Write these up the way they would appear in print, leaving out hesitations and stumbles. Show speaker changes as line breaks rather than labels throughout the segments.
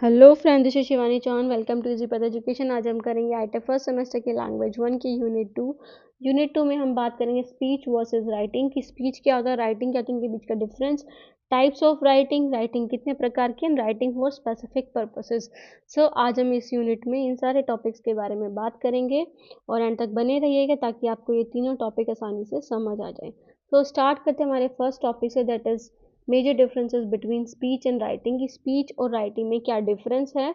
Hello friend, this is Shivani Chauhan. Welcome to easy पद education. आज हम करेंगे आईटेप फर्स्ट सेमेस्टर के लैंग्वेज 1 की यूनिट 2 में हम बात करेंगे स्पीच वर्सेस राइटिंग की स्पीच क्या होता है, राइटिंग क्या होती है, इनके बीच का difference, types of writing, writing कितने प्रकार की, and writing for specific purposes. So आज हम इस यूनिट में इन सारे टॉपिक्स के बारे में बात करेंगे और एंड तक बने रहिएगा ताकि आपको ये तीनों टॉपिक आसानी से समझ आ जाए। तो स्टार्ट करते हैं हमारे फर्स्ट टॉपिक से, that is major differences between speech and writing की स्पीच और राइटिंग में क्या डिफरेंस है।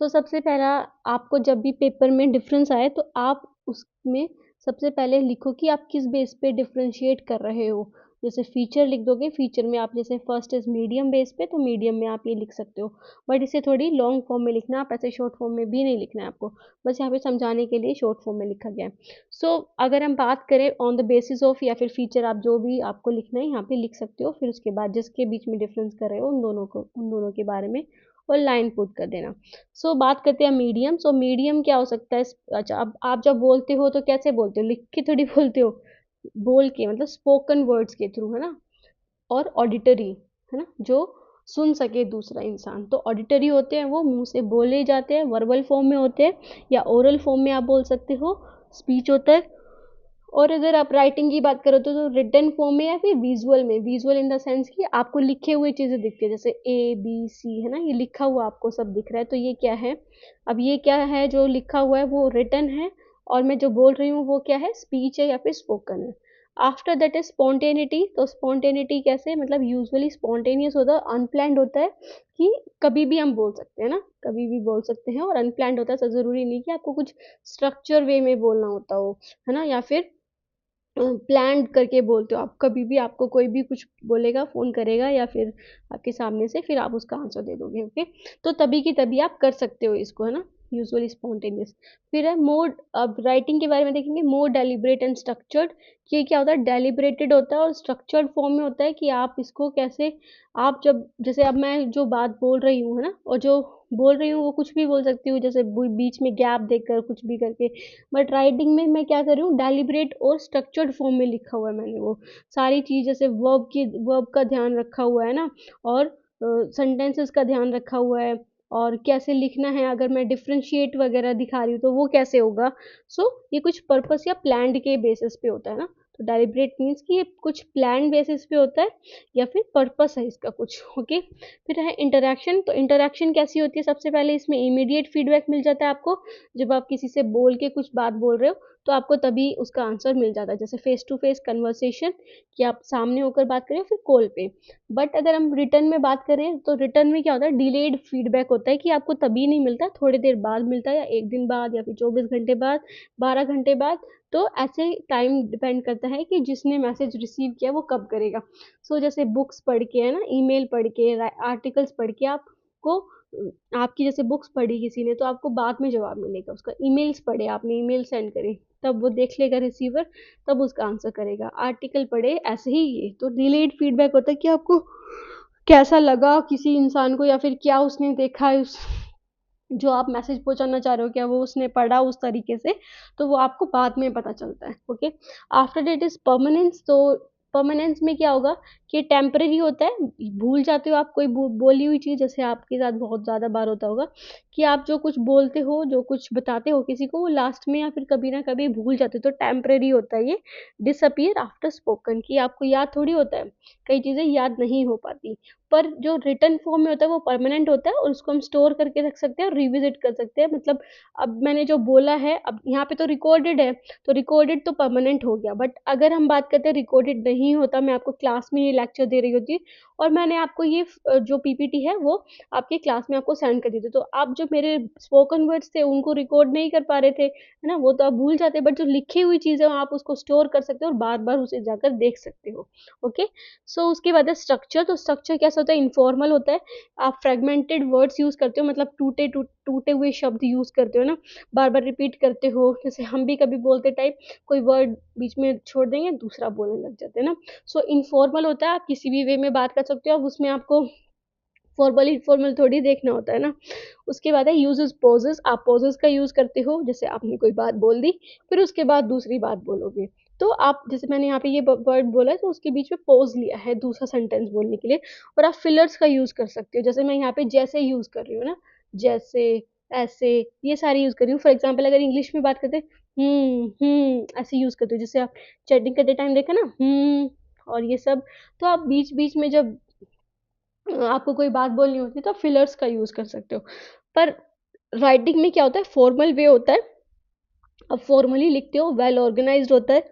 सबसे पहला, आपको जब भी पेपर में डिफरेंस आए तो आप उसमें सबसे पहले लिखो कि आप किस बेस पे डिफरेंशिएट कर रहे हो। जैसे फीचर लिख दोगे, फीचर में आप जैसे फर्स्ट इज मीडियम बेस पे, तो मीडियम में आप ये लिख सकते हो, बट इसे थोड़ी लॉन्ग फॉर्म में लिखना, आप ऐसे शॉर्ट फॉर्म में भी नहीं लिखना है आपको, बस यहाँ पे समझाने के लिए शॉर्ट फॉर्म में लिखा गया है। अगर हम बात करें ऑन द बेसिस ऑफ, या फिर फीचर, आप जो भी आपको लिखना है यहाँ पे लिख सकते हो, फिर उसके बाद जिसके बीच में डिफरेंस कर रहे हो उन दोनों के बारे में और लाइन पुट कर देना। बात करते हैं मीडियम। मीडियम क्या हो सकता है? अच्छा, अब आप जब बोलते हो तो कैसे बोलते हो? लिख के थोड़ी बोलते हो, बोल के, मतलब स्पोकन वर्ड्स के थ्रू, है ना। और ऑडिटरी, है ना, जो सुन सके दूसरा इंसान, तो ऑडिटरी होते हैं, वो मुंह से बोले जाते हैं, वर्बल फॉर्म में होते हैं, या ओरल फॉर्म में आप बोल सकते हो, स्पीच होता है। और अगर आप राइटिंग की बात करो तो रिटन फॉर्म में या फिर विजुअल में, विजुअल इन द सेंस कि आपको लिखे हुए चीज़ें दिखती है, जैसे A B C, है ना, ये लिखा हुआ आपको सब दिख रहा है, तो ये क्या है? अब ये क्या है? जो लिखा हुआ है वो रिटन है, और मैं जो बोल रही हूँ वो क्या है? स्पीच है या फिर स्पोकन है। After that is spontaneity. तो स्पॉन्टेनिटी कैसे? मतलब यूजुअली स्पॉन्टेनियस होता है, अनप्लैंड होता है, कि कभी भी हम बोल सकते हैं ना, कभी भी बोल सकते हैं, और अनप्लैंड होता है, तो ज़रूरी नहीं कि आपको कुछ स्ट्रक्चर वे में बोलना होता हो, है ना, या फिर प्लान करके बोलते हो आप। कभी भी आपको कोई भी कुछ बोलेगा, फ़ोन करेगा या फिर आपके सामने से, फिर आप उसका आंसर दे दोगे, ओके। तो तभी की तभी आप कर सकते हो इसको, है ना, यूजुअली स्पॉन्टेनियस। फिर है मोड। अब राइटिंग के बारे में देखेंगे, मोर डेलिब्रेट एंड स्ट्रक्चर्ड। ये क्या होता है? डेलिब्रेटेड होता है और स्ट्रक्चर्ड फॉर्म में होता है, कि आप इसको कैसे, आप जब, जैसे अब मैं जो बात बोल रही हूँ, है ना, और जो बोल रही हूँ वो कुछ भी बोल सकती हूँ, जैसे बीच में गैप देकर कुछ भी करके, बट राइटिंग में मैं क्या कर रही हूँ? डेलिब्रेट और स्ट्रक्चर्ड फॉर्म में लिखा हुआ है मैंने वो सारी चीज़, जैसे वर्ब का ध्यान रखा हुआ है ना, और सेंटेंसेस का ध्यान रखा हुआ है, और कैसे लिखना है, अगर मैं डिफ्रेंशिएट वगैरह दिखा रही हूँ तो वो कैसे होगा। ये कुछ पर्पस या प्लान्ड के बेसिस पे होता है ना। तो डेलिब्रेट मीन्स कि ये कुछ प्लान बेसिस पे होता है, या फिर पर्पस है इसका कुछ, ओके। फिर है इंटरेक्शन। तो इंटरेक्शन कैसी होती है? सबसे पहले इसमें इमीडिएट फीडबैक मिल जाता है आपको, जब आप किसी से बोल के कुछ बात बोल रहे हो तो आपको तभी उसका आंसर मिल जाता है, जैसे फेस टू फेस कन्वर्सेशन, कि आप सामने होकर बात करें, फिर कॉल पे। बट अगर हम रिटर्न में बात करें तो रिटर्न में क्या होता है? डिलेड फीडबैक होता है, कि आपको तभी नहीं मिलता, थोड़ी देर बाद मिलता है, या एक दिन बाद, या फिर 24 घंटे बाद, 12 घंटे बाद। तो ऐसे टाइम डिपेंड करता है कि जिसने मैसेज रिसीव किया वो कब करेगा। जैसे बुक्स पढ़ के, है ना, ईमेल पढ़ के, आर्टिकल्स पढ़ के आपको, आपकी जैसे बुक्स पढ़ी किसी ने तो आपको बाद में जवाब मिलेगा उसका। ईमेल्स पढ़े आपने, ईमेल सेंड करे, तब वो देख लेगा रिसीवर, तब उसका आंसर करेगा। आर्टिकल पढ़े, ऐसे ही ये तो डिलेड फीडबैक होता है, कि आपको कैसा लगा किसी इंसान को, या फिर क्या उसने देखा है, उस जो आप मैसेज पहुंचाना चाह रहे हो, क्या वो उसने पढ़ा उस तरीके से, तो वो आपको बाद में पता चलता है, okay. After that is permanence. Permanence में क्या होगा? कि टेम्पररी होता है, भूल जाते हो आप कोई बोली हुई चीज़, जैसे आपके साथ बहुत ज़्यादा बार होता होगा कि आप जो कुछ बोलते हो, जो कुछ बताते हो किसी को, वो लास्ट में या फिर कभी ना कभी भूल जाते हो, तो टेम्पररी होता है ये। डिसअपियर आफ्टर स्पोकन, कि आपको याद थोड़ी होता है, कई चीज़ें याद नहीं हो पाती। पर जो रिटन फॉर्म में होता है वो परमानेंट होता है, और उसको हम स्टोर करके रख सकते हैं और रिविजिट कर सकते हैं। मतलब अब मैंने जो बोला है, अब यहाँ पे तो रिकॉर्डेड है, तो रिकॉर्डेड तो परमानेंट हो गया, बट अगर हम बात करते हैं रिकॉर्डेड नहीं होता, मैं आपको क्लास में ये लेक्चर दे रही होती और मैंने आपको ये जो पीपीटी है वो आपके क्लास में आपको सेंड कर दी थी, तो आप जो मेरे स्पोकन वर्ड्स थे उनको रिकॉर्ड नहीं कर पा रहे थे, है ना, वो तो आप भूल जाते, बट जो लिखी हुई चीज़ है आप उसको स्टोर कर सकते हो और बार बार उसे जाकर देख सकते हो, ओके। उसके बाद है स्ट्रक्चर। तो स्ट्रक्चर कैसा होता है? इनफॉर्मल होता है, आप फ्रेगमेंटेड वर्ड्स यूज़ करते हो, मतलब टूटे हुए शब्द यूज़ करते हो ना, बार बार रिपीट करते हो, जैसे हम भी कभी बोलते टाइम कोई वर्ड बीच में छोड़ देंगे, दूसरा बोलने लग जाते हैं ना। इनफॉर्मल होता है, आप किसी भी वे में बात कर सकते हो, अब उसमें आपको फॉर्मल थोड़ी देखना होता है ना। उसके बाद है यूजेस पॉजेस। आप पॉजेस का यूज़ करते हो, जैसे आपने कोई बात बोल दी, फिर उसके बाद दूसरी बात बोलोगे, तो आप, जैसे मैंने यहाँ पे ये वर्ड बोला है, तो उसके बीच में पॉज लिया है दूसरा सेंटेंस बोलने के लिए। और आप फिलर्स का यूज़ कर सकते हो, जैसे मैं यहाँ पे जैसे यूज़ कर रही हूँ ना, जैसे, ऐसे, ये सारी यूज़ कर रही हूँ। फॉर एग्जाम्पल अगर इंग्लिश में बात करते हैं, ऐसे यूज़ करती हूँ। जैसे आप चैटिंग करते टाइम देखा ना, और ये सब। तो आप बीच बीच में जब आपको कोई बात बोलनी होती है तो फिलर्स का यूज़ कर सकते हो। पर राइटिंग में क्या होता है, फॉर्मल वे होता है। अब फॉर्मली लिखते हो, वेल ऑर्गेनाइज्ड होता है,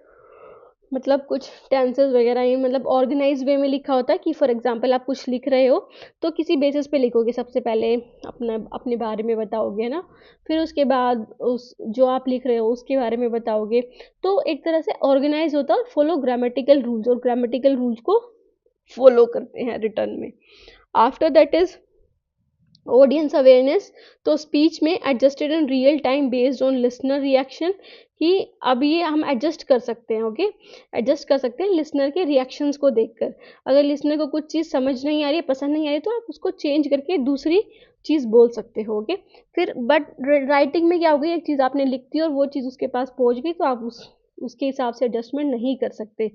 मतलब कुछ टेंसेस वगैरह ये मतलब ऑर्गेनाइज वे में लिखा होता है कि फॉर एग्जांपल आप कुछ लिख रहे हो तो किसी बेसिस पे लिखोगे। सबसे पहले अपना अपने बारे में बताओगे ना, फिर उसके बाद उस जो आप लिख रहे हो उसके बारे में बताओगे। तो एक तरह से ऑर्गेनाइज होता है और फॉलो ग्रामेटिकल रूल्स, और ग्रामेटिकल रूल्स को फॉलो करते हैं रिटर्न में। After that is audience awareness. तो स्पीच में adjusted in real time based on listener reaction, कि अब ये हम एडजस्ट कर सकते हैं। ओके, एडजस्ट कर सकते हैं लिसनर के रिएक्शंस को देखकर। अगर लिसनर को कुछ चीज़ समझ नहीं आ रही है, पसंद नहीं आ रही है, तो आप उसको चेंज करके दूसरी चीज़ बोल सकते हो। ओके, फिर बट राइटिंग में क्या हो गई, एक चीज़ आपने लिख दी और वो चीज़ उसके पास पहुंच गई तो आप उसके हिसाब से एडजस्टमेंट नहीं कर सकते।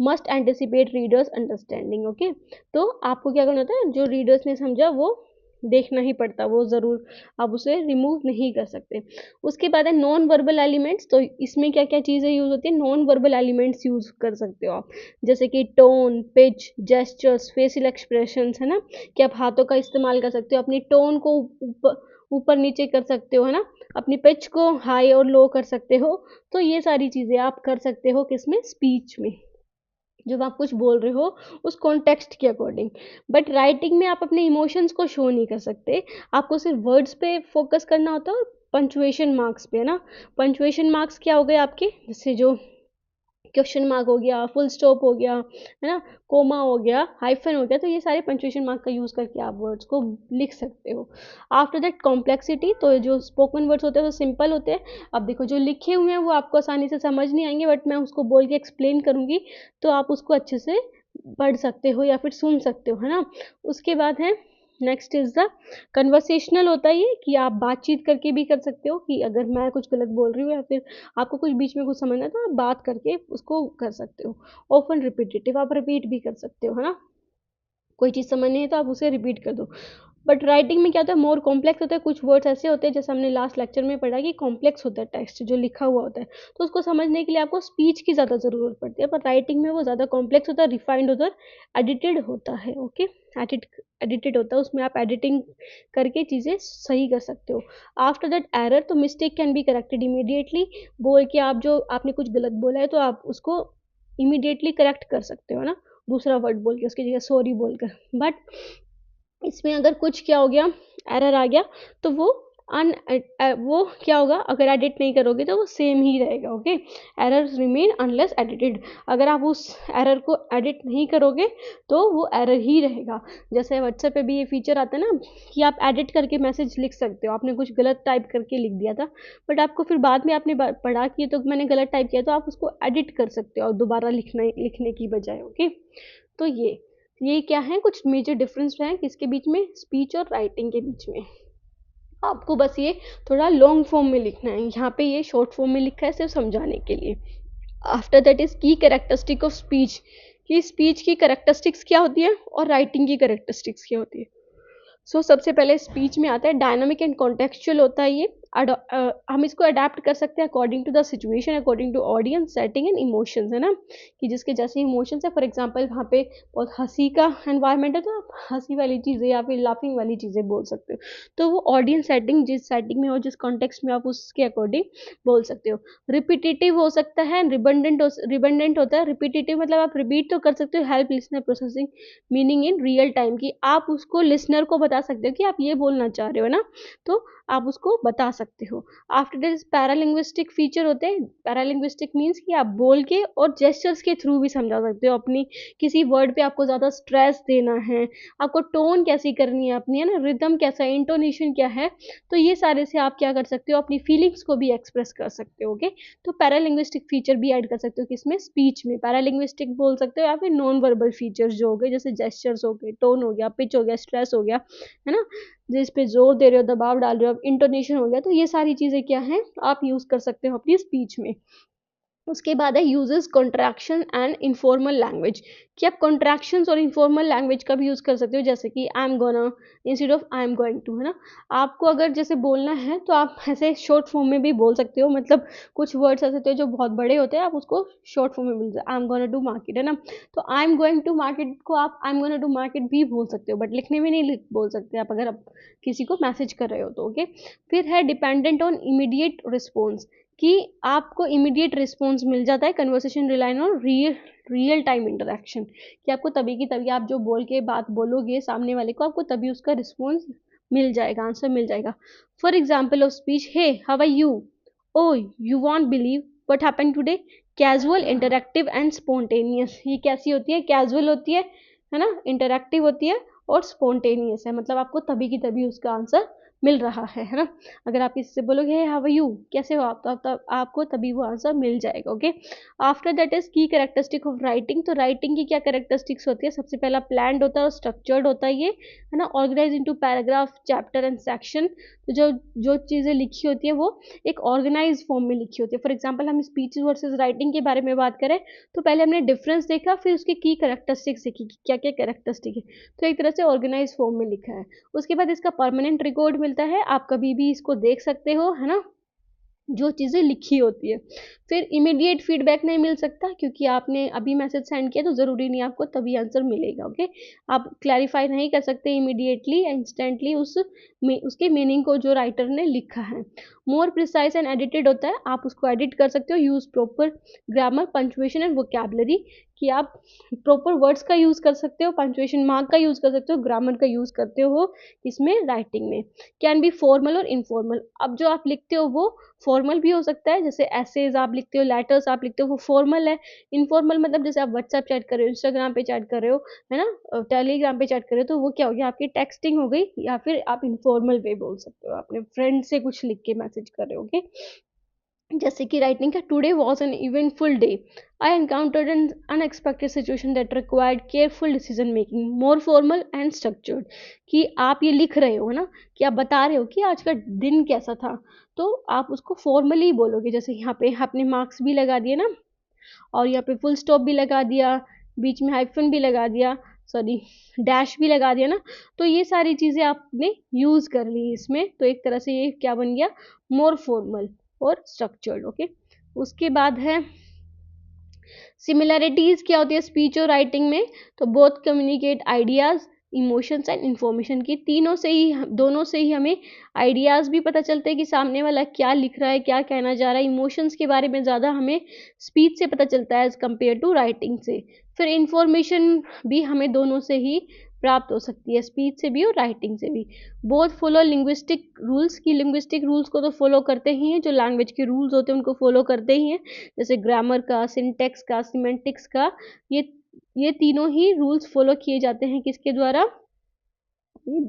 Must anticipate readers understanding. Okay, तो आपको क्या करना होता है, जो रीडर्स ने समझा वो देखना ही पड़ता, वो ज़रूर, आप उसे रिमूव नहीं कर सकते। उसके बाद है नॉन वर्बल एलिमेंट्स। तो इसमें क्या क्या चीज़ें यूज़ होती है, नॉन वर्बल एलिमेंट्स यूज़ कर सकते हो आप, जैसे कि tone, pitch, gestures, facial expressions, है ना, कि आप हाथों का इस्तेमाल कर सकते हो, अपनी टोन को ऊपर ऊपर नीचे कर सकते हो, है ना, अपनी पिच को हाई और लो कर सकते हो। तो ये सारी चीज़ें आप कर सकते हो किसमें, स्पीच में, जब आप कुछ बोल रहे हो उस कॉन्टेक्स्ट के अकॉर्डिंग। बट राइटिंग में आप अपने इमोशंस को शो नहीं कर सकते, आपको सिर्फ वर्ड्स पे फोकस करना होता है और पंचुएशन मार्क्स पे, है ना। पंचुएशन मार्क्स क्या हो गए आपके, जैसे जो क्वेश्चन मार्क हो गया, फुल स्टॉप हो गया, है ना, कोमा हो गया, हाइफन हो गया, तो ये सारे पंचुएशन मार्क का यूज़ करके आप वर्ड्स को लिख सकते हो। After that complexity. तो जो स्पोकन वर्ड्स होते हैं वो सिंपल होते हैं। अब देखो जो लिखे हुए हैं वो आपको आसानी से समझ नहीं आएंगे, बट मैं उसको बोल के एक्सप्लेन करूँगी तो आप उसको अच्छे से पढ़ सकते हो या फिर सुन सकते हो, है ना। उसके बाद है नेक्स्ट इज द कन्वर्सेशनल। होता है ये कि आप बातचीत करके भी कर सकते हो, कि अगर मैं कुछ गलत बोल रही हूँ या फिर आपको कुछ बीच में कुछ समझना है तो आप बात करके उसको कर सकते हो। ऑफन रिपीटेटिव, आप रिपीट भी कर सकते हो, है ना, कोई चीज़ समझ नहीं है तो आप उसे रिपीट कर दो। बट राइटिंग में क्या होता है, मोर कॉम्प्लेक्स होता है। कुछ वर्ड्स ऐसे होते हैं, जैसे हमने लास्ट लेक्चर में पढ़ा कि कॉम्प्लेक्स होता है टेक्स्ट जो लिखा हुआ होता है, तो उसको समझने के लिए आपको स्पीच की ज़्यादा ज़रूरत पड़ती है। पर राइटिंग में वो ज़्यादा कॉम्प्लेक्स होता है, रिफाइंड होता है, एडिटेड होता है। ओके, एडिटेड होता है, उसमें आप एडिटिंग करके चीज़ें सही कर सकते हो। After that error. तो mistake can be corrected immediately. बोल के आप जो आपने कुछ गलत बोला है तो आप उसको इमीडिएटली करेक्ट कर सकते हो ना, दूसरा वर्ड बोल के उसकी जगह सॉरी बोलकर। बट इसमें अगर कुछ क्या हो गया, एरर आ गया, तो वो वो क्या होगा, अगर एडिट नहीं करोगे तो वो सेम ही रहेगा। Okay, errors remain unless edited. अगर आप उस एरर को एडिट नहीं करोगे तो वो एरर ही रहेगा। जैसे व्हाट्सएप पे भी ये फीचर आता है ना कि आप एडिट करके मैसेज लिख सकते हो, आपने कुछ गलत टाइप करके लिख दिया था बट आपको फिर बाद में आपने पढ़ा कि तो मैंने गलत टाइप किया, तो आप उसको एडिट कर सकते हो और दोबारा लिखने की बजाय। ओके, तो ये क्या है, कुछ मेजर डिफरेंस है किसके बीच में, स्पीच और राइटिंग के बीच में। आपको बस ये थोड़ा लॉन्ग फॉर्म में लिखना है, यहाँ पे ये शॉर्ट फॉर्म में लिखा है सिर्फ समझाने के लिए। आफ्टर दैट इज की कैरेक्टरिस्टिक ऑफ स्पीच, कि स्पीच की कैरेक्टरिस्टिक्स क्या होती है और राइटिंग की कैरेक्टरिस्टिक्स क्या होती है। सबसे पहले स्पीच में आता है डायनामिक एंड कॉन्टेक्चुअल होता है ये। हम इसको अडेप्ट कर सकते हैं according to the situation, according to audience, setting and emotions, है ना, कि जिसके जैसे इमोशंस है। फॉर एग्जांपल वहाँ पे बहुत हंसी का एनवायरनमेंट है तो आप हंसी वाली चीज़ें या फिर लाफिंग वाली चीज़ें बोल सकते हो। तो वो ऑडियंस सेटिंग जिस सेटिंग में हो, जिस कॉन्टेक्स्ट में, आप उसके अकॉर्डिंग बोल सकते हो। रिपीटेटिव हो सकता है, रिबंडेंट होता है। रिपीटेटिव मतलब आप रिपीट तो कर सकते हो, help listener processing meaning in real time, की आप उसको लिसनर को बता सकते हो कि आप ये बोलना चाह रहे हो ना, तो आप उसको बता सकते हो। आफ्टर दिस पैरालिंग्विस्टिक फीचर होते हैं। पैरालिंग्विस्टिक मीन्स कि आप बोल के और जेस्चर्स के थ्रू भी समझा सकते हो, अपनी किसी वर्ड पे आपको ज़्यादा स्ट्रेस देना है, आपको टोन कैसी करनी है अपनी, है ना, रिदम कैसा है, इंटोनेशन क्या है, तो ये सारे से आप क्या कर सकते हो, अपनी फीलिंग्स को भी एक्सप्रेस कर सकते हो। ओके, तो पैरालिंग्विस्टिक फीचर भी ऐड कर सकते हो किसमें, स्पीच में। पैरालिंग्विस्टिक बोल सकते हो या फिर नॉन वर्बल फीचर्स जो हो गए, जैसे जेस्चर्स हो गए, टोन हो गया, पिच हो गया, स्ट्रेस हो गया, है ना, जिस पे जोर दे रहे हो, दबाव डाल रहे हो, इंटोनेशन हो गया, तो ये सारी चीज़ें क्या हैं आप यूज़ कर सकते हो अपनी स्पीच में। उसके बाद है uses contraction and informal language, कि आप कॉन्ट्रैक्शंस और इनफॉर्मल लैंग्वेज का भी यूज़ कर सकते हो, जैसे कि I am gonna instead of I am going to, है ना। आपको अगर जैसे बोलना है तो आप ऐसे शॉर्ट फॉर्म में भी बोल सकते हो, मतलब कुछ वर्ड्स ऐसे होते हैं जो बहुत बड़े होते हैं, आप उसको शॉर्ट फॉर्म में बोल सकते हो, I am gonna to market, है ना। तो I am going to market को आप I am gonna to market भी बोल सकते हो, बट लिखने में नहीं बोल सकते आप, अगर आप किसी को मैसेज कर रहे हो तो। ओके, फिर है डिपेंडेंट ऑन इमीडिएट रिस्पॉन्स, कि आपको इमीडिएट रिस्पॉन्स मिल जाता है, conversation relying on real time interaction, कि आपको तभी की तभी आप जो बोल के बात बोलोगे सामने वाले को, आपको तभी उसका रिस्पॉन्स मिल जाएगा, आंसर मिल जाएगा। For example of speech, hey how are you, oh you won't believe what happened today, casual, interactive and spontaneous. ये कैसी होती है, कैजुअल होती है ना, इंटरेक्टिव होती है और स्पॉन्टेनियस है, मतलब आपको तभी की तभी उसका आंसर मिल रहा है ना। अगर आप किसी से बोलोगे हाउ आर यू, कैसे हो आप, तो आपको तभी वो आंसर मिल जाएगा। ओके, आफ्टर दैट इज की कैरेक्टरिस्टिक ऑफ राइटिंग। तो राइटिंग की क्या कैरेक्टरिस्टिक्स होती है, सबसे पहला प्लान्ड होता है और स्ट्रक्चर्ड होता है ये, है ना, organize into paragraph, chapter and section. तो जो जो चीज़ें लिखी होती है वो एक ऑर्गेनाइज फॉर्म में लिखी होती है। फॉर एग्जाम्पल हम स्पीच वर्सेज राइटिंग के बारे में बात करें तो पहले हमने डिफरेंस देखा, फिर उसके की कैरेक्टरिस्टिक्स देखी कि क्या क्या कैरेक्टरिस्टिक है, तो एक तरह से ऑर्गेनाइज फॉर्म में लिखा है। उसके बाद इसका परमानेंट रिकॉर्ड मिलता है, आप कभी भी इसको देख सकते हो, है ना, जो चीज़ें लिखी होती है। फिर इमीडिएट फीडबैक नहीं मिल सकता, क्योंकि आपने अभी मैसेज सेंड किया तो ज़रूरी नहीं आपको तभी आंसर मिलेगा। ओके, आप क्लैरिफाई नहीं कर सकते इमीडिएटली इंस्टेंटली उसके मीनिंग को जो राइटर ने लिखा है। मोर प्रिसाइज एंड एडिटेड होता है, आप उसको एडिट कर सकते हो, use proper grammar, punctuation and vocabulary, कि आप प्रॉपर वर्ड्स का यूज़ कर सकते हो, पंचुएशन मार्क का यूज़ कर सकते हो, ग्रामर का यूज़ करते हो इसमें राइटिंग में। कैन बी फॉर्मल और इनफॉर्मल, अब जो आप लिखते हो वो फॉर्मल भी हो सकता है, जैसे एसेज आप लिखते हो, लेटर्स आप लिखते हो, वो फॉर्मल है। इनफॉर्मल मतलब जैसे आप व्हाट्सएप चैट कर रहे हो, इंस्टाग्राम पे चैट कर रहे हो, है ना, टेलीग्राम पे चैट कर रहे हो, तो वो क्या हो गया, आपकी टेक्सटिंग हो गई, या फिर आप इनफॉर्मल वे बोल सकते हो, अपने फ्रेंड से कुछ लिख के मैसेज कर रहे हो। ओके, जैसे कि राइटिंग का, today was an eventful day, I encountered N unexpected situation that required careful decision making, more formal and structured, कि आप ये लिख रहे हो, है ना, कि आप बता रहे हो कि आज का दिन कैसा था, तो आप उसको फॉर्मली बोलोगे। जैसे यहाँ पे आपने मार्क्स भी लगा दिए ना, और यहाँ पे फुल स्टॉप भी लगा दिया, बीच में हाइफन भी लगा दिया, सॉरी डैश भी लगा दिया ना, तो ये सारी चीज़ें आपने यूज़ कर ली इसमें, तो एक तरह से ये क्या बन गया, मोर फॉर्मल और स्ट्रक्चर्ड। ओके, उसके बाद है सिमिलैरिटीज़, क्या होती है स्पीच और राइटिंग में, तो both communicate ideas, emotions and information, की तीनों से ही, दोनों से ही हमें आइडियाज़ भी पता चलते हैं कि सामने वाला क्या लिख रहा है, क्या कहना चाह रहा है, इमोशंस के बारे में ज़्यादा हमें स्पीच से पता चलता है एज़ कम्पेयर टू राइटिंग से। फिर इन्फॉर्मेशन भी हमें दोनों से ही प्राप्त हो सकती है, स्पीच से भी और राइटिंग से भी। बोथ फॉलो लिंग्विस्टिक रूल्स, की लिंग्विस्टिक रूल्स को तो फॉलो करते ही हैं, जो लैंग्वेज के रूल्स होते हैं उनको फॉलो करते ही हैं, जैसे ग्रामर का, सिंटेक्स का, सिमेंटिक्स का, ये तीनों ही रूल्स फॉलो किए जाते हैं किसके द्वारा,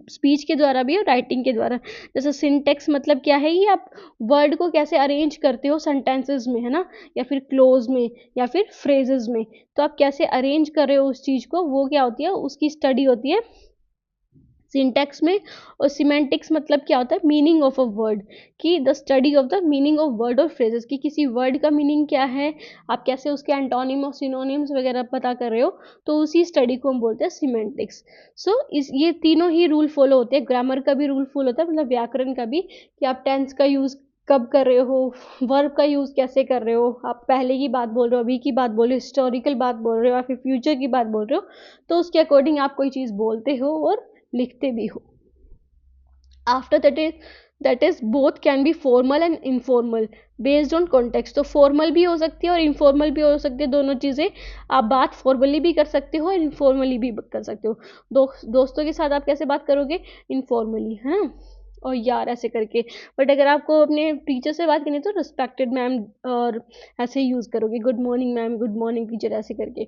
स्पीच के द्वारा भी और राइटिंग के द्वारा। जैसे सिंटेक्स मतलब क्या है, ये आप वर्ड को कैसे अरेंज करते हो सेंटेंसेस में, है ना, या फिर क्लोज में, या फिर फ्रेजेस में, तो आप कैसे अरेंज कर रहे हो उस चीज़ को, वो क्या होती है, उसकी स्टडी होती है सिंटैक्स में। और सिमेंटिक्स मतलब क्या होता है, मीनिंग ऑफ अ वर्ड, कि the study of the meaning of word और फ्रेजेस, कि किसी वर्ड का मीनिंग क्या है, आप कैसे उसके एंटोनिम और सिनोनिम्स वगैरह पता कर रहे हो, तो उसी स्टडी को हम बोलते हैं सिमेंटिक्स। सो इस ये तीनों ही रूल फॉलो होते हैं, ग्रामर का भी रूल फॉलो होता है, मतलब व्याकरण का भी, कि आप टेंस का यूज़ कब कर रहे हो, वर्ब का यूज़ कैसे कर रहे हो, आप पहले की बात बोल रहे हो, अभी की बात बोल रहे हो, हिस्टोरिकल बात बोल रहे हो, या फिर फ्यूचर की बात बोल रहे हो, तो उसके अकॉर्डिंग आप कोई चीज़ बोलते हो और लिखते भी हो। After that is both can be formal and informal based on context, तो फॉर्मल भी हो सकती है और इनफॉर्मल भी हो सकती है, दोनों चीज़ें। आप बात फॉर्मली भी कर सकते हो और इनफॉर्मली भी कर सकते हो। दोस्तों के साथ आप कैसे बात करोगे, इनफॉर्मली, है ना, और यार ऐसे करके। बट अगर आपको अपने टीचर से बात करनी है तो रिस्पेक्टेड मैम और ऐसे यूज़ करोगे, good morning ma'am, good morning teacher, ऐसे करके।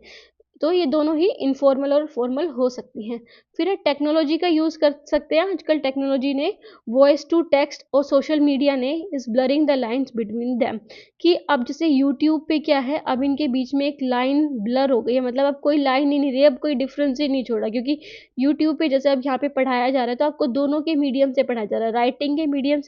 तो ये दोनों ही इनफॉर्मल और फॉर्मल हो सकती हैं। फिर टेक्नोलॉजी का यूज़ कर सकते हैं, आजकल टेक्नोलॉजी ने, वॉइस टू टेक्स्ट और सोशल मीडिया ने is blurring the lines between them, कि अब जैसे यूट्यूब पे क्या है, अब इनके बीच में एक लाइन ब्लर हो गई है, मतलब अब कोई लाइन ही नहीं रही, अब कोई डिफरेंस ही नहीं छोड़ा, क्योंकि यूट्यूब पे जैसे अब यहाँ पे पढ़ाया जा रहा है तो आपको दोनों के मीडियम से पढ़ाया जा रहा है, राइटिंग के मीडियम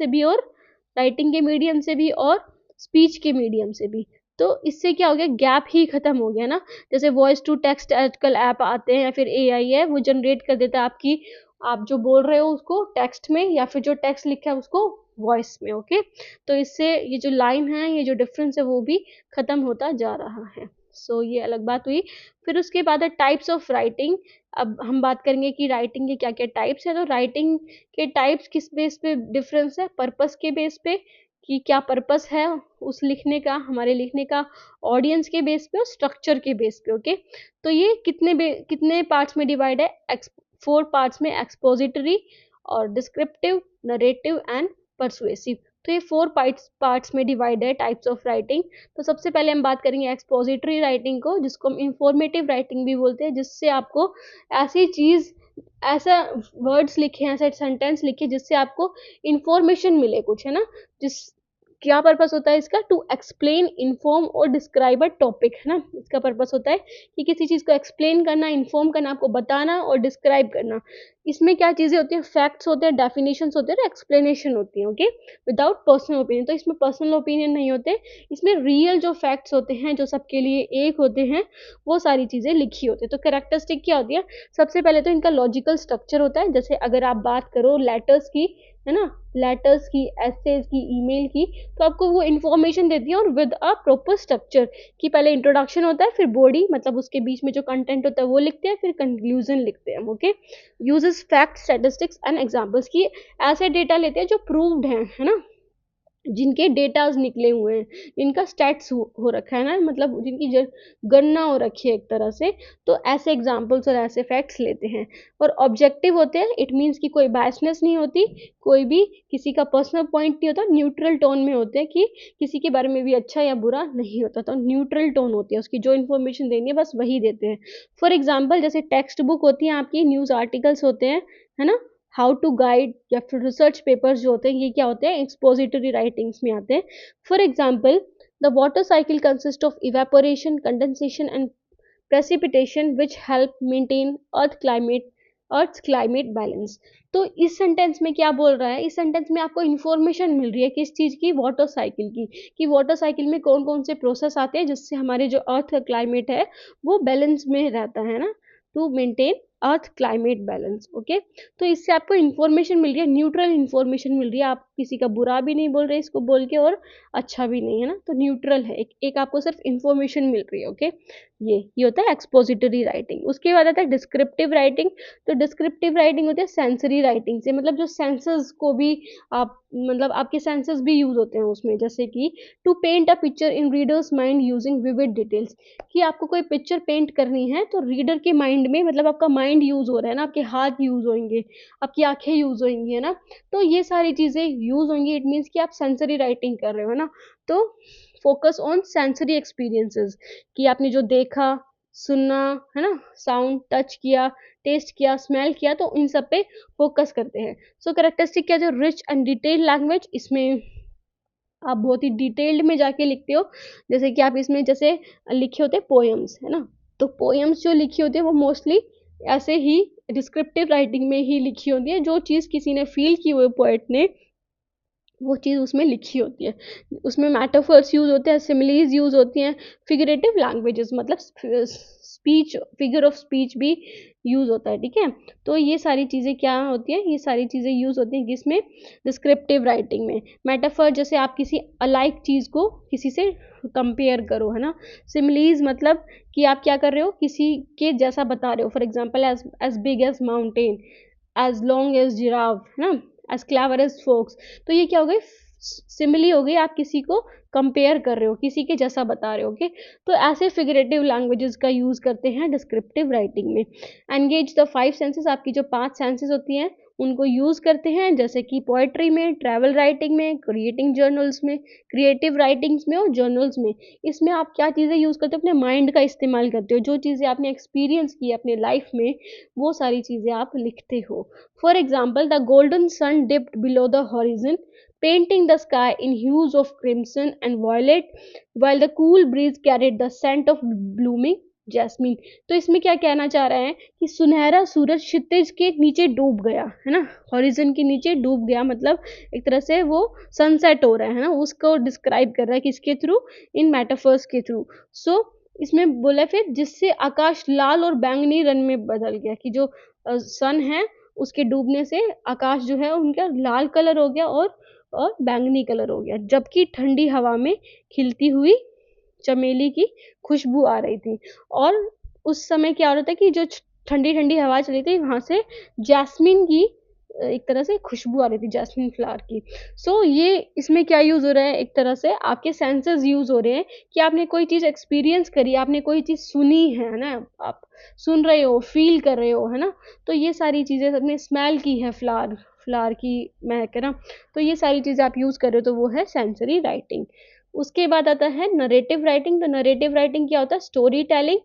से भी और स्पीच के मीडियम से भी। तो इससे क्या हो गया, गैप ही खत्म हो गया ना। जैसे वॉइस टू टेक्स्ट आजकल ऐप आते हैं, या फिर एआई है वो जनरेट कर देता है आपकी, आप जो बोल रहे हो उसको टेक्स्ट में, या फिर जो टेक्स्ट लिखा है उसको वॉइस में। ओके, तो इससे ये जो लाइन है, ये जो डिफरेंस है वो भी खत्म होता जा रहा है। सो ये अलग बात हुई। फिर उसके बाद है टाइप्स ऑफ राइटिंग। अब हम बात करेंगे कि राइटिंग के क्या क्या टाइप्स है। तो राइटिंग के टाइप्स किस बेस पे डिफरेंस है, पर्पस के बेस पे, कि क्या पर्पस है उस लिखने का, हमारे लिखने का, ऑडियंस के बेस पे और स्ट्रक्चर के बेस पे। ओके, तो ये कितने पार्ट्स में डिवाइड है, 4 पार्ट्स में, एक्सपोजिटरी और डिस्क्रिप्टिव, नरेटिव एंड परसुएसिव। तो ये 4 पार्ट्स में डिवाइड है टाइप्स ऑफ राइटिंग। तो सबसे पहले हम बात करेंगे एक्सपोजिटरी राइटिंग को, जिसको हम इंफॉर्मेटिव राइटिंग भी बोलते हैं, जिससे आपको ऐसी चीज़, ऐसा वर्ड्स लिखे, ऐसा सेंटेंस लिखे जिससे आपको इंफॉर्मेशन मिले कुछ, है ना। जिस क्या पर्पस होता है इसका, टू एक्सप्लेन, इन्फॉर्म और डिस्क्राइब अ टॉपिक, है ना। इसका पर्पस होता है कि किसी चीज़ को एक्सप्लेन करना, इन्फॉर्म करना, आपको बताना और डिस्क्राइब करना। इसमें क्या चीज़ें होती हैं, फैक्ट्स होते हैं, डेफिनेशंस होते हैं और एक्सप्लेनेशन होती है। Okay, without personal opinion. तो इसमें पर्सनल ओपिनियन नहीं होते, इसमें रियल जो फैक्ट्स होते हैं, जो सबके लिए एक होते हैं, वो सारी चीज़ें लिखी होती है। तो कैरेक्टरिस्टिक क्या होती है, सबसे पहले तो इनका लॉजिकल स्ट्रक्चर होता है। जैसे अगर आप बात करो लेटर्स की, है ना, लेटर्स की, एसेज की, ईमेल की, तो आपको वो इन्फॉर्मेशन देती है और विद अ प्रॉपर स्ट्रक्चर, कि पहले इंट्रोडक्शन होता है, फिर बॉडी, मतलब उसके बीच में जो कंटेंट होता है वो लिखते हैं, फिर कंक्लूजन लिखते हैं। Okay, uses fact, statistics and examples, की ऐसे डेटा लेते हैं जो प्रूव्ड हैं, है ना, जिनके डेटाज निकले हुए हैं, जिनका स्टैट्स हो रखा है ना, मतलब जिनकी गणना हो रखी है एक तरह से। तो ऐसे एग्जांपल्स और ऐसे फैक्ट्स लेते हैं। और ऑब्जेक्टिव होते हैं, इट मीन्स कि कोई बायसनेस नहीं होती, कोई भी किसी का पर्सनल पॉइंट नहीं होता, न्यूट्रल टोन में होते हैं, कि किसी के बारे में भी अच्छा या बुरा नहीं होता। तो न्यूट्रल टोन होती है उसकी, जो इन्फॉर्मेशन देनी है बस वही देते हैं। फॉर एग्जाम्पल, जैसे टेक्स्ट बुक होती है आपकी, न्यूज़ आर्टिकल्स होते हैं, है ना, हाउ टू गाइड या फिर रिसर्च पेपर्स जो होते हैं, ये क्या होते हैं, एक्सपोजिटरी राइटिंग्स में आते हैं। For example, the water cycle consist of evaporation, condensation and precipitation which help maintain earth climate balance. तो इस सेंटेंस में क्या बोल रहा है, इस सेंटेंस में आपको इन्फॉर्मेशन मिल रही है किस चीज़ की, वाटर साइकिल की, कि वाटर साइकिल में कौन कौन से प्रोसेस आते हैं जिससे हमारे जो अर्थ का क्लाइमेट है वो बैलेंस में रहता है ना, to maintain earth climate balance. Okay, तो इससे आपको इन्फॉर्मेशन मिल रही है, न्यूट्रल इन्फॉर्मेशन मिल रही है, आप किसी का बुरा भी नहीं बोल रहे इसको बोल के, और अच्छा भी नहीं, है ना, तो न्यूट्रल है, एक आपको सिर्फ इन्फॉर्मेशन मिल रही है। ओके, ये होता है एक्सपोजिटरी राइटिंग। उसके बाद आता है डिस्क्रिप्टिव राइटिंग। तो डिस्क्रिप्टिव राइटिंग होती है सेंसरी राइटिंग से, मतलब जो सेंसर्स को भी आप, मतलब आपके सेंसर्स भी यूज होते हैं उसमें, जैसे कि to paint a picture in readers mind using vivid details, कि आपको कोई पिक्चर पेंट करनी है तो रीडर के माइंड में, मतलब आपका माइंड यूज हो रहा है ना, आपके हाथ यूज होंगे, आपकी आंखें यूज होंगी, है ना, तो ये सारी चीजें यूज होंगी, इट मीन्स कि आप सेंसरी राइटिंग कर रहे हो, है ना। तो फोकस ऑन सेंसरी एक्सपीरियंसेस, कि आपने जो देखा, सुना, है ना, साउंड, टच किया, टेस्ट किया, स्मेल किया, तो इन सब पे फोकस करते हैं। सो कैरेक्टरिस्टिक क्या है, रिच एंड डिटेल्ड लैंग्वेज, इसमें आप बहुत ही डिटेल्ड में जाके लिखते हो, जैसे कि आप इसमें जैसे लिखे होते हैं पोएम्स, है ना, तो पोएम्स जो लिखी होती है वो मोस्टली ऐसे ही डिस्क्रिप्टिव राइटिंग में ही लिखी होती है, जो चीज़ किसी ने फील की हुई पोएट ने, वो चीज़ उसमें लिखी होती है। उसमें मेटाफर्स यूज़ होते हैं, सिमिलीज यूज़ होती हैं, फिगरेटिव लैंग्वेजेस, मतलब स्पीच, फिगर ऑफ स्पीच भी यूज़ होता है, ठीक है। तो ये सारी चीज़ें क्या होती हैं, ये सारी चीज़ें यूज़ होती हैं किसमें, डिस्क्रिप्टिव राइटिंग में। मेटाफर, जैसे आप किसी अलाइक चीज़ को किसी से कंपेयर करो, है ना। सिमिलीज मतलब कि आप क्या कर रहे हो, किसी के जैसा बता रहे हो। For example, as big as mountain, as long as giraffe, है ना, एज क्लेवर एज फोक्स। तो ये क्या हो गई, सिमिली हो गई, आप किसी को कंपेयर कर रहे हो, किसी के जैसा बता रहे हो। ओके, तो ऐसे फिगरेटिव लैंग्वेजेस का यूज करते हैं डिस्क्रिप्टिव राइटिंग में। एंगेज द 5 सेंसेस, आपकी जो 5 सेंसेस होती हैं उनको यूज करते हैं, जैसे कि पोएट्री में, ट्रैवल राइटिंग में, क्रिएटिंग जर्नल्स में, क्रिएटिव राइटिंग्स में और जर्नल्स में। इसमें आप क्या चीज़ें यूज करते हो, अपने माइंड का इस्तेमाल करते हो, जो चीज़ें आपने एक्सपीरियंस की अपने लाइफ में वो सारी चीज़ें आप लिखते हो। For example, the golden sun dipped below the horizon, painting the sky in hues of crimson and violet, while the cool breeze carried the scent of blooming jasmine. तो इसमें क्या कहना चाह रहे हैं कि सुनहरा सूरज क्षितिज के नीचे डूब गया, है ना, हॉरिजन के नीचे डूब गया, मतलब एक तरह से वो सनसेट हो रहा है ना, उसको डिस्क्राइब कर रहा है किसके थ्रू, इन मेटाफर्स के थ्रू। सो इसमें बोला फिर जिससे आकाश लाल और बैंगनी रंग में बदल गया, कि जो सन है उसके डूबने से आकाश जो है उनका लाल कलर हो गया और बैंगनी कलर हो गया, जबकि ठंडी हवा में खिलती हुई चमेली की खुशबू आ रही थी। और उस समय क्या हो रहा था कि जो ठंडी ठंडी हवा चली थी वहां से जैस्मिन की एक तरह से खुशबू आ रही थी, जैस्मिन फ्लावर की। सो ये इसमें क्या यूज हो रहा है, एक तरह से आपके सेंसेस यूज हो रहे हैं कि आपने कोई चीज एक्सपीरियंस करी, आपने कोई चीज सुनी है ना, आप सुन रहे हो, फील कर रहे हो, है ना। तो ये सारी चीजें आपने स्मेल की है, फ्लावर फ्लावर की महक, है ना। तो ये सारी चीजें आप यूज कर रहे हो, तो वो है सेंसरी राइटिंग। उसके बाद आता है नरेटिव राइटिंग। तो नरेटिव राइटिंग क्या होता है, स्टोरी टेलिंग।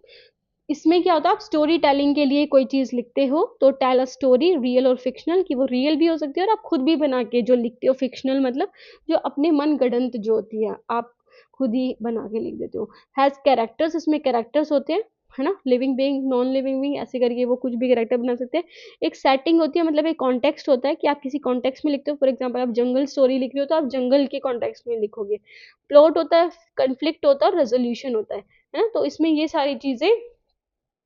इसमें क्या होता है, आप स्टोरी टेलिंग के लिए कोई चीज लिखते हो, तो टेल अ स्टोरी, रियल और फिक्शनल, कि वो रियल भी हो सकती है और आप खुद भी बना के जो लिखते हो। फिक्शनल मतलब जो अपने मन गढ़ंत जो होती है, आप खुद ही बना के लिख देते हो। हैज कैरेक्टर्स, इसमें कैरेक्टर्स होते हैं, है ना, living being, non living being, ऐसे करके वो कुछ भी कैरेक्टर बना सकते हैं। एक सेटिंग होती है, मतलब एक कॉन्टेक्स्ट होता है कि आप किसी कॉन्टेक्स्ट में लिखते हो। फॉर एग्जाम्पल आप जंगल स्टोरी लिख रहे हो तो आप जंगल के कॉन्टेक्स्ट में लिखोगे। प्लॉट होता है, कन्फ्लिक्ट होता है और रेजोल्यूशन होता है ना। तो इसमें ये सारी चीजें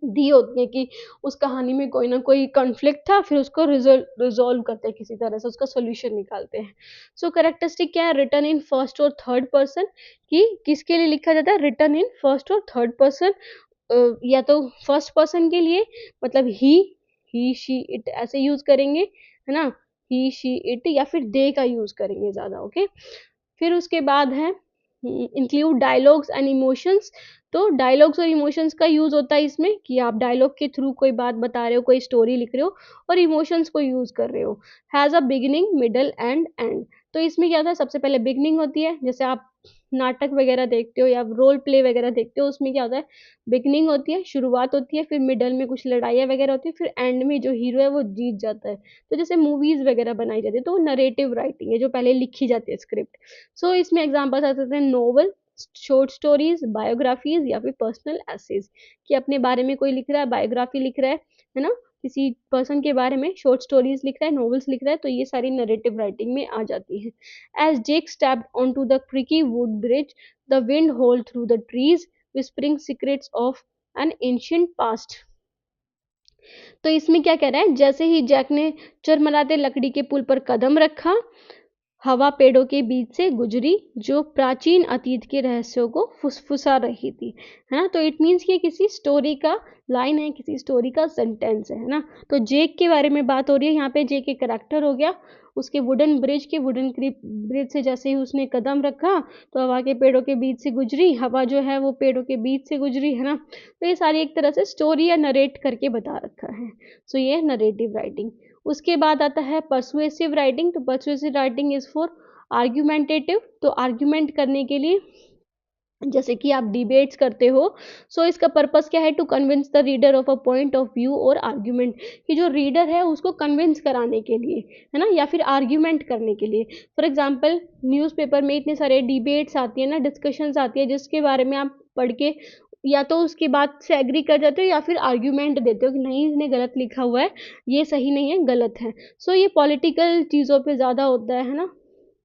दी होती है कि उस कहानी में कोई ना कोई कॉन्फ्लिक्ट था, फिर उसको रिजोल्व करते हैं, किसी तरह से उसका सोल्यूशन निकालते हैं। सो कैरेक्टरिस्टिक क्या है, रिटन इन फर्स्ट और थर्ड पर्सन, कि किसके लिए लिखा जाता है, रिटन इन फर्स्ट और थर्ड पर्सन। या तो फर्स्ट पर्सन के लिए, मतलब ही शी इट ऐसे यूज करेंगे, है ना, ही शी इट, या फिर दे का यूज करेंगे ज्यादा। ओके, फिर उसके बाद है इंक्लूड डायलॉग्स एंड इमोशंस। तो डायलॉग्स और इमोशंस का यूज होता है इसमें, कि आप डायलॉग के थ्रू कोई बात बता रहे हो, कोई स्टोरी लिख रहे हो और इमोशंस को यूज कर रहे हो। Has a beginning, middle and and. तो इसमें क्या होता है, सबसे पहले बिगिनिंग होती है, जैसे आप नाटक वगैरह देखते हो या रोल प्ले वगैरह देखते हो, उसमें क्या होता है, बिगिनिंग होती है, शुरुआत होती है, फिर मिडल में कुछ लड़ाइयाँ वगैरह होती है, फिर एंड में जो हीरो है वो जीत जाता है। तो जैसे मूवीज वगैरह बनाई जाती है, तो वो नरेटिव राइटिंग है, जो पहले लिखी जाती है स्क्रिप्ट। सो इसमें एग्जाम्पल्स आ सकते हैं नोवेल, शॉर्ट स्टोरीज, बायोग्राफीज या फिर पर्सनल एसेज, कि अपने बारे में कोई लिख रहा है, बायोग्राफी लिख रहा है ना, किसी पर्सन के बारे में शॉर्ट स्टोरीज लिख रहा है, नॉवेल्स लिख रहा है, तो ये सारी नरेटिव राइटिंग में आ जाती है। As Jake stepped onto the creaky wood bridge, the wind howled through the trees, whispering secrets of an ancient past. तो इसमें क्या कह रहा है, जैसे ही जैक ने चरमराते लकड़ी के पुल पर कदम रखा, हवा पेड़ों के बीच से गुजरी जो प्राचीन अतीत के रहस्यों को फुसफुसा रही थी, है ना। तो इट मीन्स कि किसी स्टोरी का लाइन है, किसी स्टोरी का सेंटेंस है ना। तो जेक के बारे में बात हो रही है यहाँ पे, जेक एक करैक्टर हो गया, उसके वुडन ब्रिज से जैसे ही उसने कदम रखा, तो हवा के पेड़ों के बीच से गुजरी, हवा जो है वो पेड़ों के बीच से गुजरी, है ना। तो ये सारी एक तरह से स्टोरी या नरेट करके बता रखा है। सो ये नरेटिव राइटिंग। उसके बाद आता है परसुएसिव राइटिंग। तो persuasive writing is for argumentative. तो आर्ग्यूमेंट करने के लिए, जैसे कि आप डिबेट्स करते हो, सो इसका पर्पस क्या है, to convince the reader of a point of view और आर्ग्यूमेंट, कि जो रीडर है उसको कन्विंस कराने के लिए, है ना, या फिर आर्ग्यूमेंट करने के लिए। फॉर एग्जांपल न्यूज़पेपर में इतने सारे डिबेट्स आती है ना, डिस्कशंस आती है, जिसके बारे में आप पढ़ के या तो उसकी बात से एग्री कर जाते हो या फिर आर्ग्यूमेंट देते हो कि नहीं, इसने गलत लिखा हुआ है, ये सही नहीं है, गलत है। सो ये पॉलिटिकल चीज़ों पे ज़्यादा होता है ना,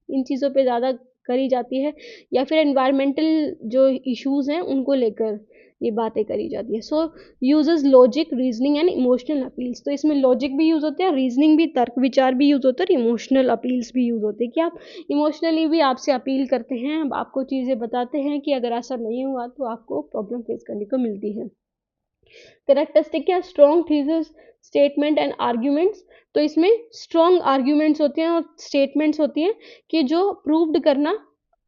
इन चीज़ों पे ज़्यादा करी जाती है, या फिर एनवायरमेंटल जो इश्यूज हैं उनको लेकर ये बातें करी जाती है। So uses logic, reasoning and emotional appeals. तो इसमें लॉजिक भी यूज होते हैं, रीजनिंग भी, तर्क विचार भी यूज होते हैं, और इमोशनल अपील्स भी यूज होते हैं, कि आप इमोशनली भी आपसे अपील करते हैं, आपको चीज़ें बताते हैं कि अगर ऐसा नहीं हुआ तो आपको प्रॉब्लम फेस करने को मिलती है। कैरेक्टरिस्टिक क्या, strong thesis, statement and arguments. तो इसमें स्ट्रॉन्ग आर्ग्यूमेंट्स होते हैं और स्टेटमेंट्स होती हैं, कि जो प्रूव्ड करना,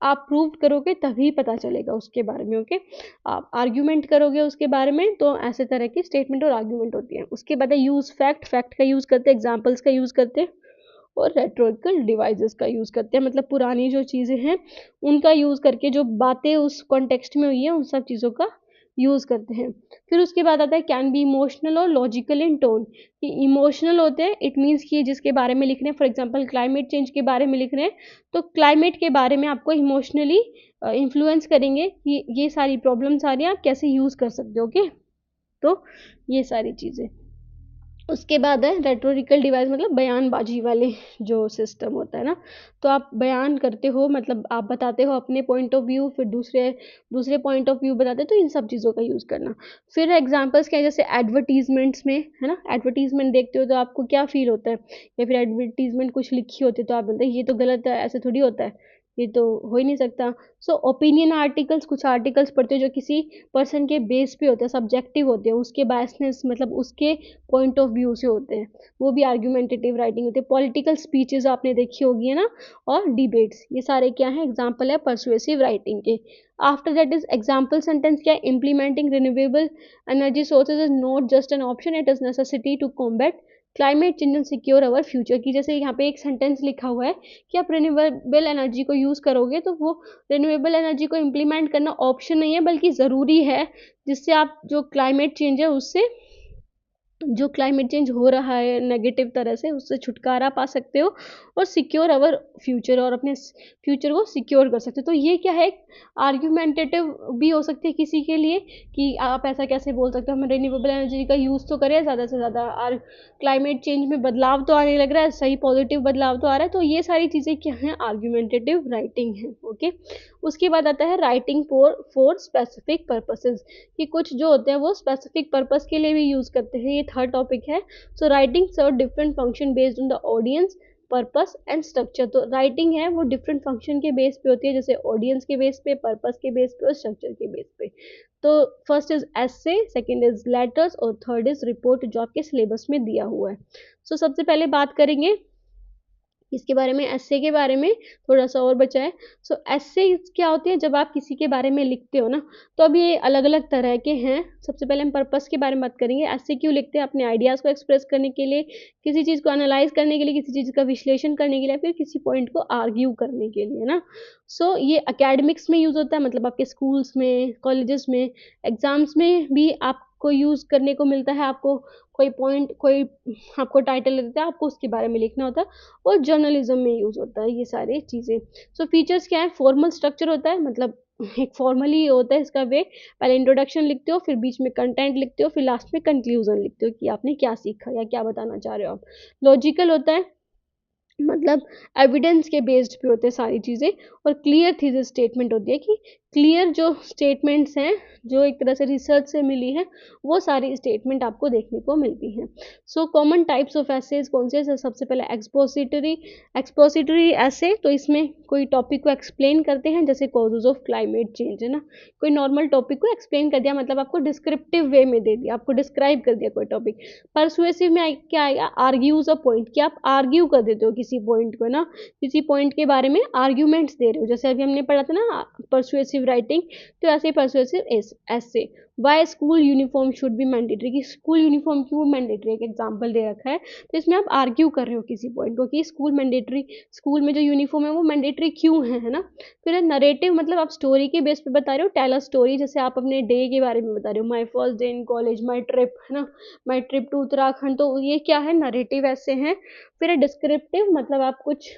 आप प्रूव करोगे तभी पता चलेगा उसके बारे में। ओके, आप आर्ग्यूमेंट करोगे उसके बारे में, तो ऐसे तरह की स्टेटमेंट और आर्ग्यूमेंट होती है। उसके बाद है यूज फैक्ट। फैक्ट का यूज करते हैं, एग्जाम्पल्स का यूज करते हैं, और रेटोरिकल डिवाइसेस का यूज करते हैं, मतलब पुरानी जो चीज़ें हैं उनका यूज करके जो बातें उस कॉन्टेक्स्ट में हुई है उन सब चीज़ों का यूज करते हैं। फिर उसके बाद आता है कैन बी इमोशनल और लॉजिकल इन टोन, कि इमोशनल होते हैं, इट मीन्स कि जिसके बारे में लिख रहे हैं, फॉर एग्जांपल क्लाइमेट चेंज के बारे में लिख रहे हैं, तो क्लाइमेट के बारे में आपको इमोशनली इन्फ्लुएंस करेंगे कि ये सारी प्रॉब्लम्स आ रही हैं, आप कैसे यूज़ कर सकते हो। ओके, तो ये सारी चीज़ें। उसके बाद है रेटोरिकल डिवाइस, मतलब बयानबाजी वाले जो सिस्टम होता है ना, तो आप बयान करते हो, मतलब आप बताते हो अपने पॉइंट ऑफ व्यू, फिर दूसरे दूसरे पॉइंट ऑफ व्यू बताते हो, तो इन सब चीज़ों का यूज़ करना। फिर एग्जांपल्स क्या है, जैसे एडवर्टीजमेंट्स में है ना, एडवर्टीजमेंट देखते हो तो आपको क्या फील होता है, या फिर एडवर्टीजमेंट कुछ लिखी होती है तो आप बोलते हैं ये तो गलत है, ऐसे थोड़ी होता है, ये तो हो ही नहीं सकता। सो ओपिनियन आर्टिकल्स, कुछ आर्टिकल्स पढ़ते हो जो किसी पर्सन के बेस पे होते हैं, सब्जेक्टिव होते हैं, उसके बायसनेस, मतलब उसके पॉइंट ऑफ व्यू से होते हैं, वो भी आर्ग्यूमेंटेटिव राइटिंग होती है। पॉलिटिकल स्पीचेस आपने देखी होगी है ना, और डिबेट्स, ये सारे क्या है, एग्जाम्पल है परसुएसिव राइटिंग के। After that is example sentence, क्या है, implementing renewable energy sources is not just an option, it is necessity to combat climate change and secure our future की। जैसे यहाँ पे एक सेंटेंस लिखा हुआ है कि आप रिन्यूएबल एनर्जी को यूज़ करोगे, तो वो रिन्यूएबल एनर्जी को इम्प्लीमेंट करना ऑप्शन नहीं है बल्कि ज़रूरी है, जिससे आप जो क्लाइमेट चेंज है उससे, जो क्लाइमेट चेंज हो रहा है नेगेटिव तरह से, उससे छुटकारा पा सकते हो, और सिक्योर अवर फ्यूचर, और अपने फ्यूचर को सिक्योर कर सकते हो। तो ये क्या है, आर्ग्यूमेंटेटिव भी हो सकती है किसी के लिए, कि आप ऐसा कैसे बोल सकते हो, हम रिन्यूएबल एनर्जी का यूज़ तो करें ज़्यादा से ज़्यादा, और क्लाइमेट चेंज में बदलाव तो आने लग रहा है, सही पॉजिटिव बदलाव तो आ रहा है। तो ये सारी चीज़ें क्या हैं, आर्ग्यूमेंटेटिव राइटिंग है। ओके, उसके बाद आता है राइटिंग फॉर स्पेसिफिक पर्पसेस, कि कुछ जो होते हैं वो स्पेसिफिक पर्पस के लिए भी यूज़ करते हैं, ये थर्ड टॉपिक है। So writing serve different function based on the audience, purpose and structure. तो राइटिंग है वो डिफरेंट फंक्शन के बेस पे होती है, जैसे ऑडियंस के बेस पे, पर्पस के बेस पे, और स्ट्रक्चर के बेस पे। तो first is essay, second is letters, और थर्ड इज रिपोर्ट, जो आपके सिलेबस में दिया हुआ है। सो सबसे पहले बात करेंगे इसके बारे में, एस्से के बारे में थोड़ा सा और बचा है। सो एस्से क्या होती है, जब आप किसी के बारे में लिखते हो ना, तो अब ये अलग अलग तरह के हैं। सबसे पहले हम पर्पस के बारे में बात करेंगे, एस्से क्यों लिखते हैं, अपने आइडियाज़ को एक्सप्रेस करने के लिए, किसी चीज़ को एनालाइज करने के लिए, किसी चीज़ का विश्लेषण करने के लिए, फिर किसी पॉइंट को आर्ग्यू करने के लिए ना। सो ये अकेडमिक्स में यूज़ होता है, मतलब आपके स्कूल्स में, कॉलेजेस में, एग्जाम्स में भी आपको यूज़ करने को मिलता है। आपको कोई पॉइंट, कोई आपको टाइटल देता है, आपको उसके बारे में लिखना होता है, और जर्नलिज्म में यूज़ होता है ये सारी चीज़ें। सो फीचर्स क्या है, फॉर्मल स्ट्रक्चर होता है, मतलब एक फॉर्मली होता है इसका वे, पहले इंट्रोडक्शन लिखते हो, फिर बीच में कंटेंट लिखते हो, फिर लास्ट में कंक्लूजन लिखते हो कि आपने क्या सीखा या क्या बताना चाह रहे हो आप। लॉजिकल होता है, मतलब एविडेंस के बेस्ड पे होते हैं सारी चीज़ें, और क्लियर थीसिस स्टेटमेंट होती है, कि क्लियर जो स्टेटमेंट्स हैं, जो एक तरह से रिसर्च से मिली हैं, वो सारी स्टेटमेंट आपको देखने को मिलती हैं। So common types of essays कौन से हैं, सबसे पहले एक्सपोजिटरी ऐसे, तो इसमें कोई टॉपिक को एक्सप्लेन करते हैं, जैसे कॉजेज ऑफ क्लाइमेट चेंज है ना, कोई नॉर्मल टॉपिक को एक्सप्लेन कर दिया, मतलब आपको डिस्क्रिप्टिव वे में दे दिया, आपको डिस्क्राइब कर दिया कोई टॉपिक। परसुएसिव में क्या आएगा, आर्ग्यूज अ पॉइंट, कि आप आर्ग्यू कर देते हो किसी पॉइंट को ना, किसी पॉइंट के बारे में आर्ग्यूमेंट्स दे रहे हो, जैसे अभी हमने पढ़ा था ना परसुएसिव राइटिंग, तो ऐसे परसुएसिव ऐसे। Why school uniform should be mandatory, कि स्कूल यूनिफॉर्म क्यों मैंडेटरी, एक एग्जाम्पल दे रखा है, तो इसमें आप आर्ग्यू कर रहे हो किसी पॉइंट को कि स्कूल मैंडेटरी, स्कूल में जो यूनिफॉर्म है वो मैंडेटरी क्यों है ना। फिर नरेटिव, मतलब आप स्टोरी के बेस पे बता रहे हो, टेल अ स्टोरी, जैसे आप अपने डे के बारे में बता रहे हो, my first day in college, my trip है ना, माई ट्रिप टू उत्तराखंड, तो ये क्या है, नरेटिव ऐसे हैं। फिर डिस्क्रिप्टिव, मतलब आप कुछ